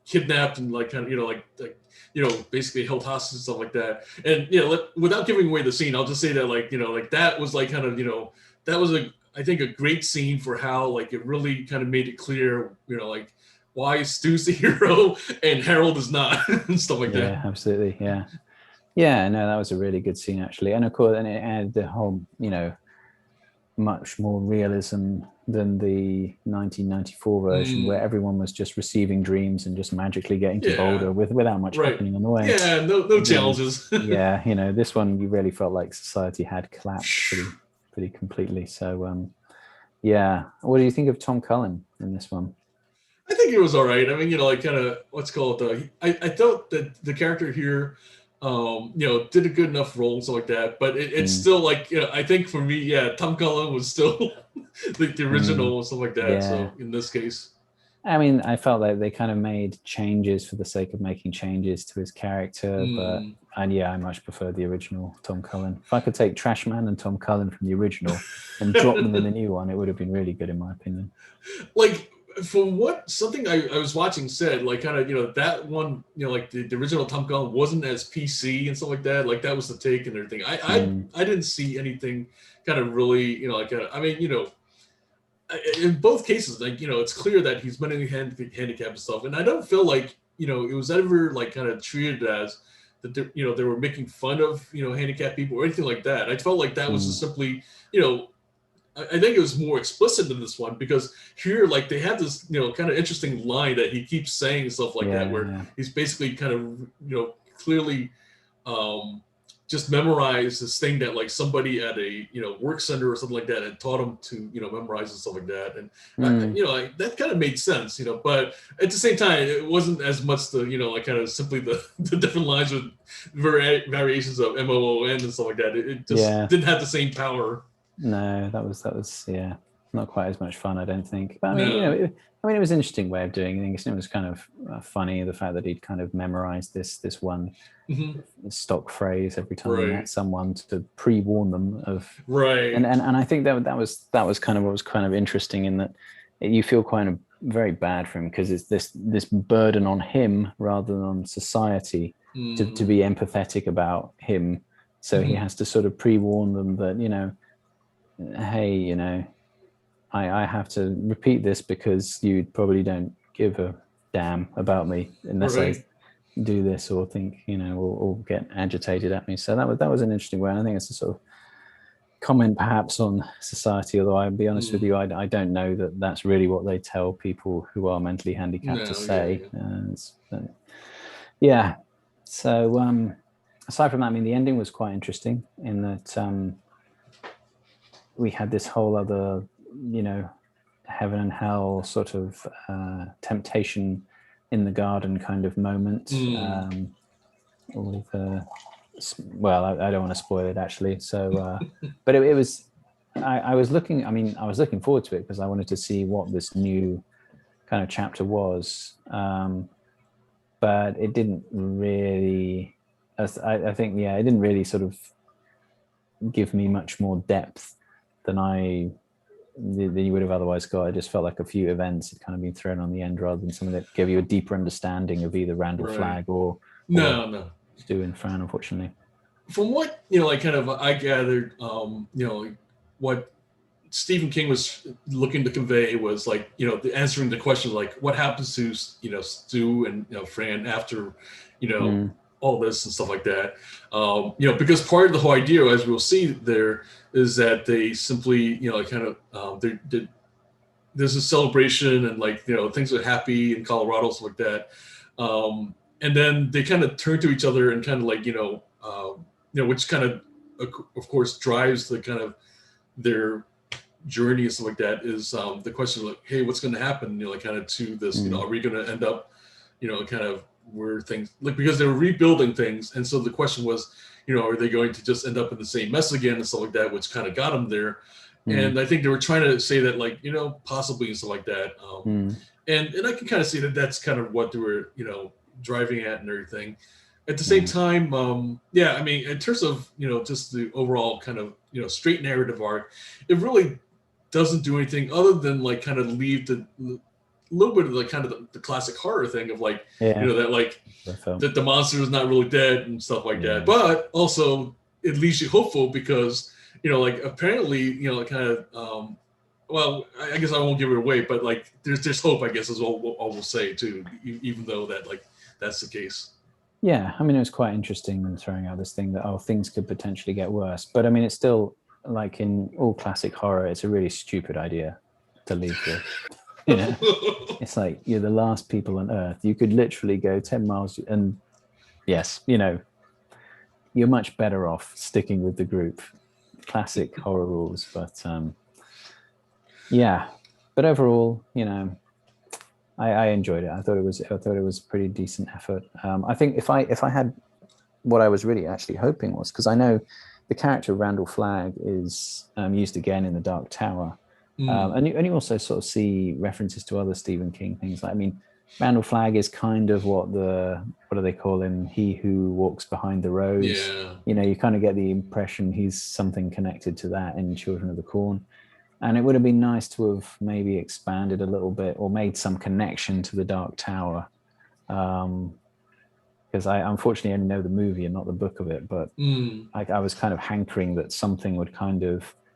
kidnapped and basically held hostage and stuff like that. And without giving away the scene, I'll just say that that was that was I think a great scene for how it really kind of made it clear why Stu's the hero and Harold is not and stuff like that. Yeah, absolutely. Yeah, no, that was a really good scene, actually. And of course, and it added the whole, much more realism than the 1994 version, where everyone was just receiving dreams and just magically getting to Boulder without much happening on the way. Yeah, no challenges. This one, you really felt like society had collapsed pretty completely. So, what do you think of Tom Cullen in this one? I think it was all right. I mean, kind of, let's call it, I felt that the character here, did a good enough role and stuff like that, but it's still I think for me, Tom Cullen was still the original and stuff like that. Yeah. So in this case, I mean, I felt like they kind of made changes for the sake of making changes to his character, but I much prefer the original Tom Cullen. If I could take Trash Man and Tom Cullen from the original and drop them in the new one, it would have been really good, in my opinion. From what something I was watching said, that one, the original Tom Cullen wasn't as PC and stuff like that. That was the take and everything. I didn't see anything kind of really, in both cases, it's clear that he's mentally handicapped and stuff. And I don't feel it was ever kind of treated as that, they were making fun of, handicapped people or anything like that. I felt like that was just simply, I think it was more explicit in this one, because here, they have this, kind of interesting line that he keeps saying and stuff where he's basically kind of, clearly just memorized this thing that somebody at a, work center or something like that had taught him to, memorize and stuff like that. And, that kind of made sense, but at the same time, it wasn't as much the, kind of simply the different lines with variations of MOON and stuff like that. It just didn't have the same power. No, that was not quite as much fun, I don't think. But I mean, it was an interesting way of doing things. It was kind of funny, the fact that he'd kind of memorized this one stock phrase every time he met someone to pre-warn them of. Right. And I think that was kind of what was kind of interesting, in that you feel kind of very bad for him, because it's this burden on him rather than on society to be empathetic about him. So he has to sort of pre-warn them that, hey, I have to repeat this because you probably don't give a damn about me unless I do this or think, or get agitated at me. So that was an interesting way. And I think it's a sort of comment perhaps on society, although I'll be honest with you, I don't know that that's really what they tell people who are mentally handicapped to say. So aside from that, I mean, the ending was quite interesting in that we had this whole other, heaven and hell sort of all the. Well, I don't want to spoil it actually. So, but it was. I was looking. I mean, I was looking forward to it because I wanted to see what this new kind of chapter was. But it didn't really. I think, yeah, it didn't really sort of give me much more depth than you would have otherwise got. I just felt like a few events had kind of been thrown on the end rather than something that gave you a deeper understanding of either Randall Flagg or no. Stu and Fran, unfortunately. From what like kind of I gathered, what Stephen King was looking to convey was like answering the question like what happens to Stu and Fran after all this and stuff like that. Because part of the whole idea, as we'll see there, is that they simply there's a celebration and things are happy in Colorado, stuff like that. And then they kind of turn to each other and kind of which kind of course drives the kind of their journey and stuff like that is the question like, hey, what's going to happen? Kind of to this. Are we going to end up, kind of where things because they were rebuilding things, and so the question was, are they going to just end up in the same mess again and stuff like that, which kind of got them there. And I think they were trying to say that possibly and stuff like that. And I can kind of see that that's kind of what they were driving at and everything. At the same time, I mean, in terms of just the overall kind of straight narrative arc, it really doesn't do anything other than kind of leave the little bit of the classic horror thing of that the monster is not really dead and stuff like that, but also it leaves you hopeful because apparently kind of well, I guess I won't give it away, but there's hope, I guess, is all we'll say too, even though that that's the case. Yeah, I mean, it was quite interesting in throwing out this thing that things could potentially get worse, but I mean, it's still like in all classic horror, it's a really stupid idea to leave with. It's like you're the last people on Earth. You could literally go 10 miles, and yes, you're much better off sticking with the group. Classic horror rules, but but overall, I enjoyed it. I thought it was a pretty decent effort. I think if I had what I was really actually hoping was, because I know the character Randall Flagg is used again in The Dark Tower, and you also sort of see references to other Stephen King things. I mean, Randall Flagg is kind of what do they call him? He who walks behind the rose. Yeah. You kind of get the impression he's something connected to that in Children of the Corn. And it would have been nice to have maybe expanded a little bit or made some connection to The Dark Tower. Because I unfortunately only know the movie and not the book of it. But I was kind of hankering that something would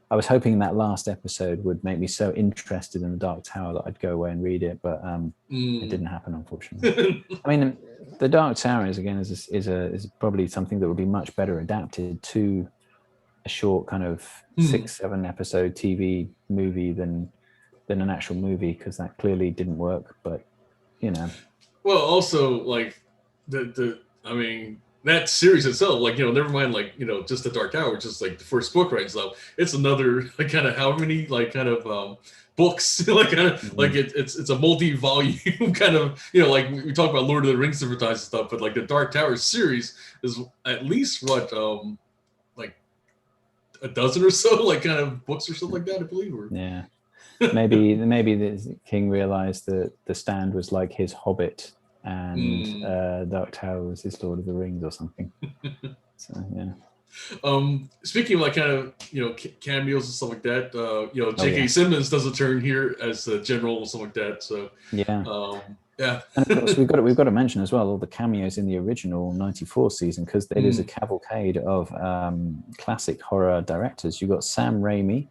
I was hoping that last episode would make me so interested in The Dark Tower that I'd go away and read it. But it didn't happen, unfortunately. I mean, The Dark Tower is probably something that would be much better adapted to a short kind of 6-7 episode TV movie than an actual movie, because that clearly didn't work. But well, also I mean, that series itself, never mind just The Dark Tower, just the first book, right? So it's another kind of how many books it's a multi-volume kind of we talk about Lord of the Rings advertising stuff, but the Dark Tower series is at least what a dozen or so kind of books or something like that, I believe. Maybe the King realized that The Stand was like his Hobbit and Dark Tower was his Lord of the Rings or something. So speaking of kind of cameos and stuff like that, J.K. Simmons does a turn here as the general or something like that. So and of course we've got to mention as well all the cameos in the original '94 season, because it is a cavalcade of classic horror directors. You've got Sam Raimi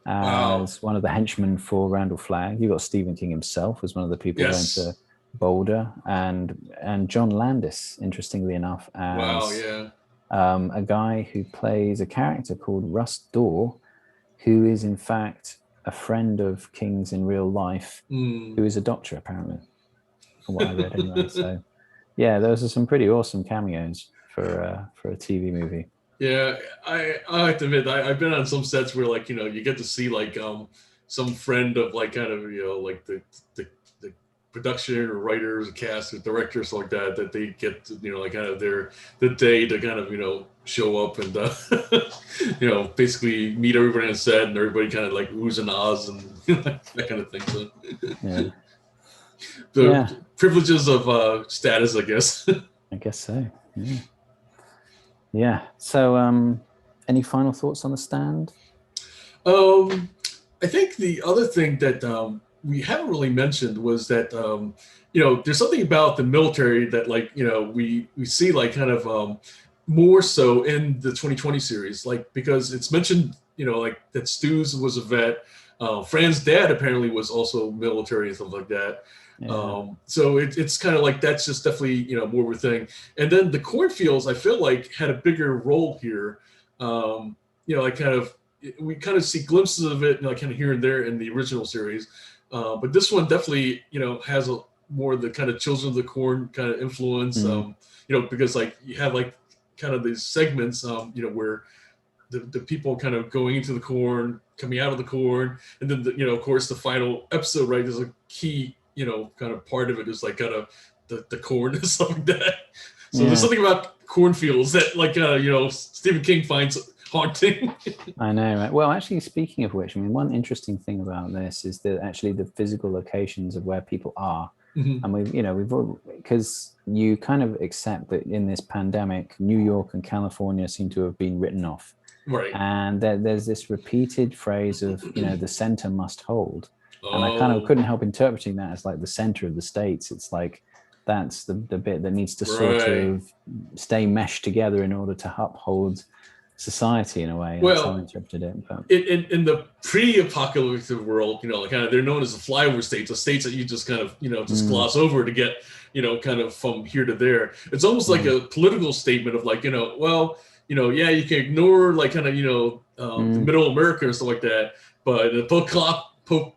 as one of the henchmen for Randall Flagg. You've got Stephen King himself as one of the people going to Boulder, and John Landis, interestingly enough, as a guy who plays a character called Russ Dorr, who is in fact a friend of King's in real life, who is a doctor apparently, from what I read anyway. So those are some pretty awesome cameos for a TV movie. Yeah, I have to admit, I've been on some sets where you get to see some friend of kind of the production or writers, or cast, or directors like that they get to, like kind of the day to kind of show up and basically meet everybody on set, and everybody kind of like oohs and ahs and that kind of thing. So the privileges of status, I guess. I guess so. Yeah. So any final thoughts on The Stand? I think the other thing that we haven't really mentioned was that there's something about the military that we see kind of more so in the 2020 series, because it's mentioned that Stu's was a vet. Fran's dad apparently was also military and stuff like that. So it's kind of like that's just definitely more of a thing. And then the cornfields, I feel like, had a bigger role here. We kind of see glimpses of it, kind of here and there in the original series, but this one definitely has a more of the kind of Children of the Corn kind of influence. Because you have kind of these segments where the people kind of going into the corn, coming out of the corn, and then of course the final episode, right, there's a key kind of part of it is kind of the corn and stuff like that. So there's something about cornfields that Stephen King finds haunting. I know, right? Well, actually, speaking of which, I mean, one interesting thing about this is that actually the physical locations of where people are. And we've because you kind of accept that in this pandemic, New York and California seem to have been written off. Right. And there's this repeated phrase of, the center must hold. And I kind of couldn't help interpreting that as the center of the states. It's that's the bit that needs to sort of stay meshed together in order to uphold society in a way. That's how I interpreted it. But in the pre-apocalyptic world, kind of they're known as the flyover states, the states that you just kind of just gloss over to get kind of from here to there. It's almost like a political statement of you can ignore the middle America and stuff like that, but in the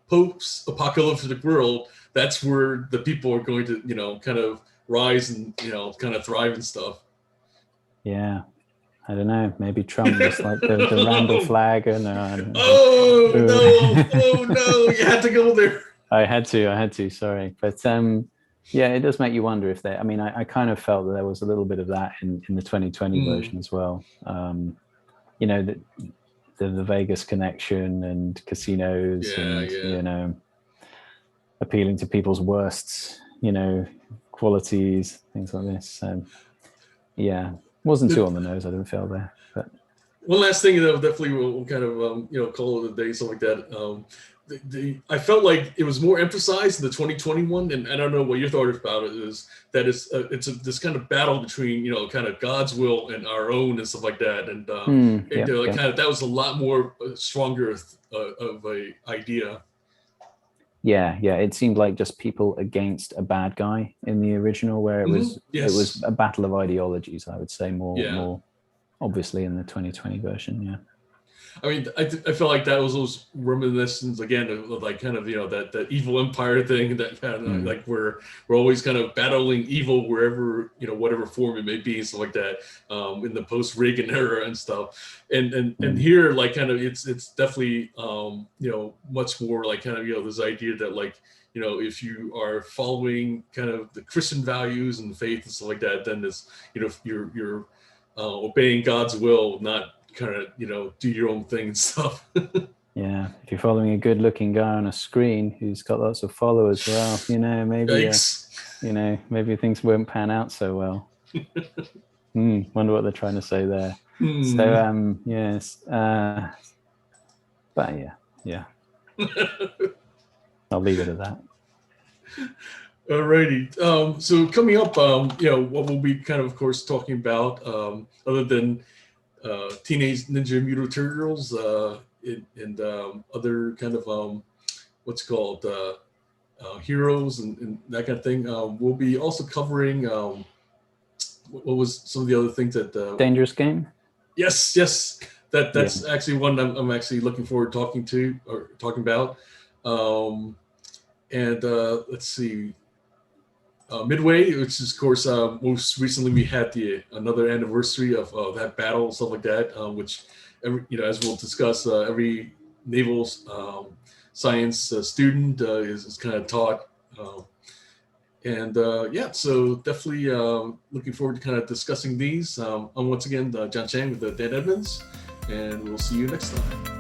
post-apocalyptic world, that's where the people are going to kind of rise and kind of thrive and stuff. Yeah. I don't know. Maybe Trump was like the Randall Flagg. No. Oh no! You had to go there. I had to. Sorry, but it does make you wonder if they. I mean, I kind of felt that there was a little bit of that in the 2020 version as well. The Vegas connection and casinos and appealing to people's worst qualities, things like this. So wasn't too on the nose. I didn't feel there. But one last thing that definitely will kind of call it a day, something like that. I felt like it was more emphasized in the 2021, and I don't know what your thought about it is. That it's this kind of battle between kind of God's will and our own and stuff like that, and kind of that was a lot more stronger of a idea. Yeah, it seemed like just people against a bad guy in the original, where it was it was a battle of ideologies. I would say more obviously in the 2020 version. Yeah, I mean, I felt like that was those reminiscences again of kind of that evil empire thing, that kind of like we're always kind of battling evil wherever whatever form it may be and stuff like that, in the post Reagan era and stuff, and here kind of it's definitely much more kind of this idea that if you are following kind of the Christian values and faith and stuff like that, then this you're obeying God's will, not kind of do your own thing and stuff. Yeah, if you're following a good-looking guy on a screen who's got lots of followers, well, maybe maybe things won't pan out so well. Wonder what they're trying to say there. So yes, but yeah. I'll leave it at that. Alrighty. So coming up, what we'll be kind of course, talking about, other than Teenage Ninja Mutant Turtles and other kind of what's called heroes and that kind of thing. We'll be also covering what was some of the other things that Dangerous Game. Yes, that's actually one I'm actually looking forward to talking about. And let's see. Midway, which is, of course, most recently we had another anniversary of that battle and stuff like that, which, as we'll discuss, every naval science student is kind of taught And yeah, so definitely looking forward to kind of discussing these. I'm once again John Chang with the Dan Edmonds, and we'll see you next time.